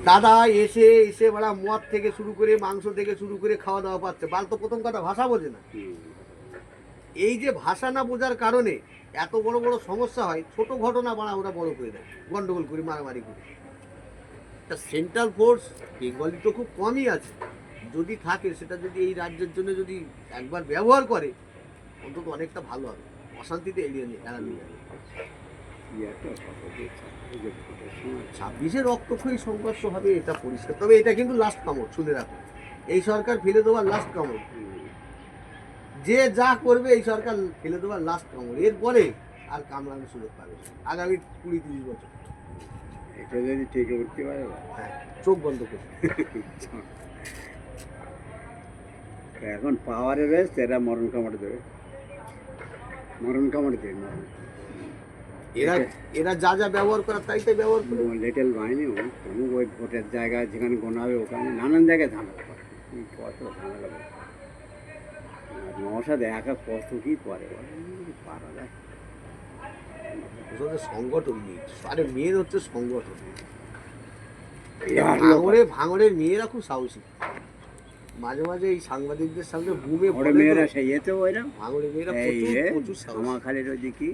দাদা এসে এসে বড়া মদ থেকে শুরু করে মাংস থেকে শুরু করে খাওয়া দাওয়া পাচ্ছে। বাল তো প্রথম কথা ভাষা বোঝে না। এই যে ভাষা না বোঝার কারণে এত বড় বড় সমস্যা হয়। ছোট ঘটনা বাড়া ওরা বড় করে দেয়, গন্ডগোল করে মারামারি করে। তা সেন্ট্রাল ফোর্স বেঙ্গলি তো খুব কমই আছে, যদি থাকে সেটা যদি এই রাজ্যের জন্য যদি একবার ব্যবহার করে অন্তত অনেকটা ভালো হবে, অশান্তিতে এড়ানো যাবে। 26-এ রক্তক্ষয়ী সংঘর্ষ হবে এটা পরিষ্কার। তবে এটা কিন্তু লাস্ট কামড়, শুনে রাখো, এই সরকার ফেলে দেওয়ার লাস্ট কামড়। যে যা করবে এই সরকার ফেলে দেওয়ার লাস্ট কামড়, এরপরে আর কামড়ানোর সুযোগ পাবে না আগামী 20-30 বছর। এটা যদি ঠিক উঠতে পারে, হ্যাঁ, চোখ বন্ধ করে। এখন পাওয়ারে রয়েছে, এরা মরণ কামড় দেবে, মরণ কামড় দেবে মরণ। এরা এরা যা যা ব্যবহার করার তাই তাই ব্যবহার করে। লিটল বাহিনী অমুক ওই ভোটের জায়গায় যেখানে গোনা হবে ওখানে নানান জায়গায় ঝামেলা করে, কত ঝামেলা করে। মশা দেখা কষ্ট কি করে পারা যায়। সংগঠন মেয়ে, আরে মেয়ের হচ্ছে সংগঠন। ভাঙড়ে ভাঙড়ের মেয়েরা খুব সাহসী, মাঝে মাঝে এই সাংবাদিকদের সামনে বুমে ওরা মেয়েরা সেই এতে ওইরা ভাঙড়ের মেয়েরা প্রচুর সাহসী। আমাখালির ওই যে কি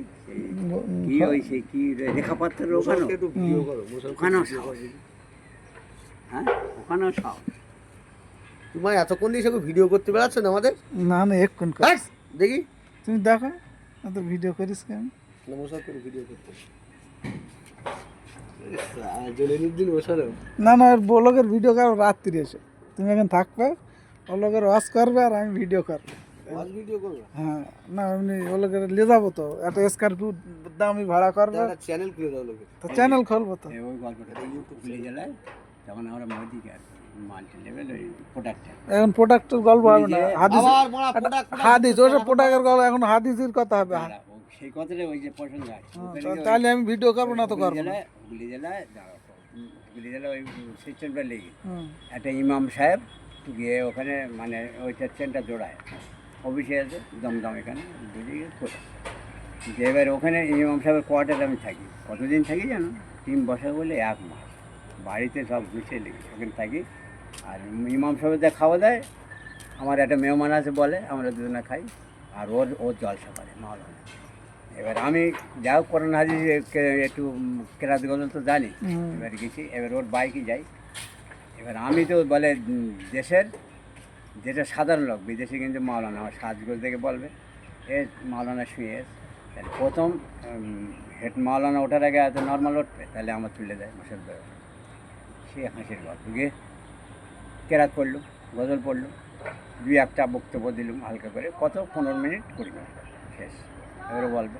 ওই সেই কি রেখাপাত্রের ওখানে একটু ভিডিও করো, ওখানেও সাহস, হ্যাঁ ওখানেও সাহস। তোমার এতক্ষণ দিয়ে সব ভিডিও করতে বেড়াচ্ছেন আমাদের? না না এক্ষুন দেখি তুমি দেখো এত ভিডিও করিস কেন? নমস্কার করে ভিডিও করতে জলিলুদ্দিন বসারও না না ব্লগের ভিডিও করো রাত্রি এসে, তুমি এখন থাকবে ব্লগের ওয়াশ করবে আর আমি ভিডিও করবো। ভিডিও করবে? হ্যাঁ না এমনি ব্লগের নিয়ে যাবো তো, একটা স্করপিও দামি ভাড়া করবে, চ্যানেল খুলে দাও লোকে, তো চ্যানেল খুলবো তো। ওই গল্পটা ইউটিউব খুলে গেলে তখন আমরা মোদিকে আর মাল্টি লেভেল ওই প্রোডাক্ট, এখন প্রোডাক্টের গল্প হবে না, হাদিস আবার বড় প্রোডাক্ট হাদিস ওসব প্রোডাক্টের গল্প, এখন হাদিসের কথা হবে। সেই কথাটা ওই যে পছন্দ হয়। তাহলে আমি ভিডিও করবো না তো করবো না। গুলি জেলায় গুলি জেলা ওই সিস্টেমটা লেগে একটা ইমাম সাহেব গিয়ে ওখানে মানে ওইটা চেনটা জোড়ায় অফিসে আছে দমদম এখানে বুঝিয়ে করে যে এবার ওখানে ইমাম সাহেবের কোয়ার্টারে আমি থাকি। কতদিন থাকি জানো? 3 বছর বলে 1 মাস বাড়িতে সব গুছিয়ে লেগে ওখানে থাকি। আর ইমাম সাহেবের যা খাওয়া দেয়, আমার একটা মেহমান আছে বলে আমরা দুজনে খাই, আর ওর জলসা করে মাওলানা। এবার আমি যা হোক কোরআন হাদিস একটু কেরাত গজল তো জানি, এবার গেছি, এবার ওর বাইকে যাই। এবার আমি তো বলে দেশের যেটা সাধারণ লোক, বিদেশে কিন্তু মাওলানা, আমার সাজগোজ থেকে বলবে এ মাওলানা শুয়ে তাহলে প্রথম হেড মাওলানা ওঠার আগে এত নর্মাল উঠবে, তাহলে আমার তুলে দেয় মাসের বেড়া। সে হাসির গল্প গিয়ে কেরাত পড়লো, গজল পড়লো, 2-1টা বক্তব্য দিলাম হালকা করে, কত 15 মিনিট 20 মিনিট শেষ। এবারে বলবে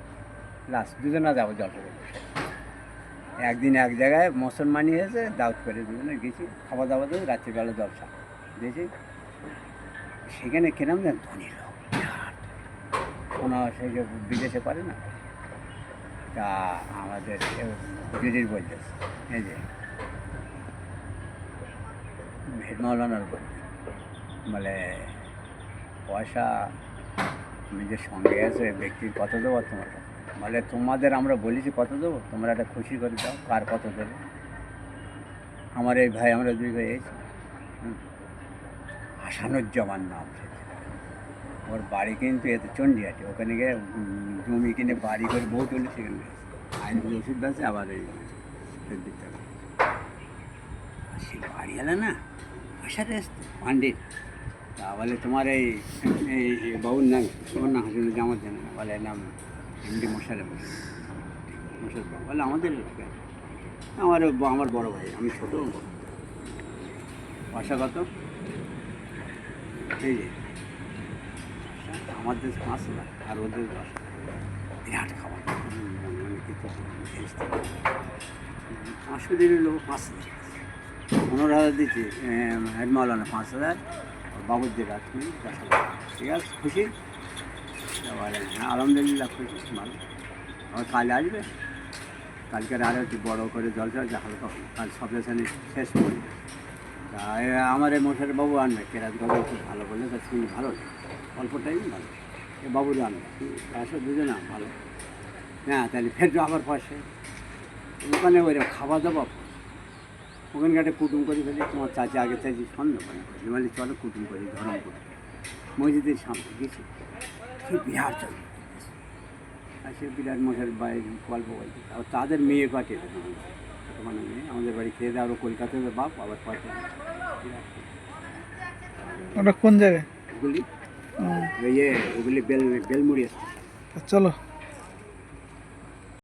লাস্ট দুজনা যাবো জলসা করবো। একদিন এক জায়গায় মুসলমানি হয়েছে, দাওয়াত করে দুজনে গেছি, খাওয়া দাওয়া দিয়ে রাত্রিবেলা জলসা দিয়েছি। সেখানে কেনাম দেন ধনী লোক, কোনো সে যে বিদেশে পারে না, তা আমাদের দিদির বলতেছে এই যে হেড মাওলানার বলে পয়সা নিজের সঙ্গে আছে ব্যক্তির কত দেবো তোমার, বলে তোমাদের আমরা বলেছি কত দেবো, তোমরা একটা খুশি করে দাও কার কত দেবে। আমার এই ভাই, আমরা 2 ভাই এসেছি, হাসানুজ্জামান নাম, ওর বাড়ি কিন্তু এতে চণ্ডীহাটে, ওখানে গিয়ে জমি কিনে বাড়ি করে বউ চলে, সেখানে আইন ওষুধ আছে আবার এই দিতে হবে। আর সে বাড়ি এলে না আসাতে আসতে পান্ডিত, তা বলে তোমার এই বাবুর নাম, তোমার নাম হাসানুজ্জামান জানে না, বলে নাম এমডি মোশাররফ। মোশাররফ বলে আমাদের আমার বড় ভাই, আমি ছোটো। পয়সা কত? এই যে আমাদের 5 লাখ আর ওদের 10 লাখ, বিরাট খাবার। 500 দিনের লোক 5 লাখ, 15,000 দিচ্ছি হেড মাওলানা, 5,000 বাবুর দিয়ে রাখছি 10 লাখ। ঠিক আছে, খুশি? বলে হ্যাঁ আলহামদুলিল্লাহ খুশি, ভালো। আবার কাল আসবে, কালকের আরও একটু বড়ো করে জলসা হালকা, কাল সবলেশানি শেষ করি। তা আমার এই মশার বাবু আনবে, কেরাত গজল খুব ভালো বলে, তা শুনি ভালো লাগে, অল্প টাইম ভালো, এ বাবুর আনবে, আসো দুজনা ভালো। হ্যাঁ তাহলে ফের আবার পয়সা ওখানে ওই খাওয়া দাওয়া ওখানকার একটা কুটুম করে ফেলি, তোমার চাচা আগে চাইছি সন্দেহ করে বলে চলো কুটুম করি ধর্ম করি। মসজিদের সামনে গেছি, সে বিহার চলে আর সে বিরাট মশার বাইরে গল্প বলছে। আর তাদের মেয়ে পাঠিয়ে দেবে, মানে মেয়ে আমাদের বাড়ি খেয়ে দেয়, আরও কলকাতায় বাপ আবার পাঠিয়ে দেয়। ওটা কোন জায়গায়? ওগুলি হুম, ইয়ে ওগুলি বেলমুড়ি আসছে। চলো।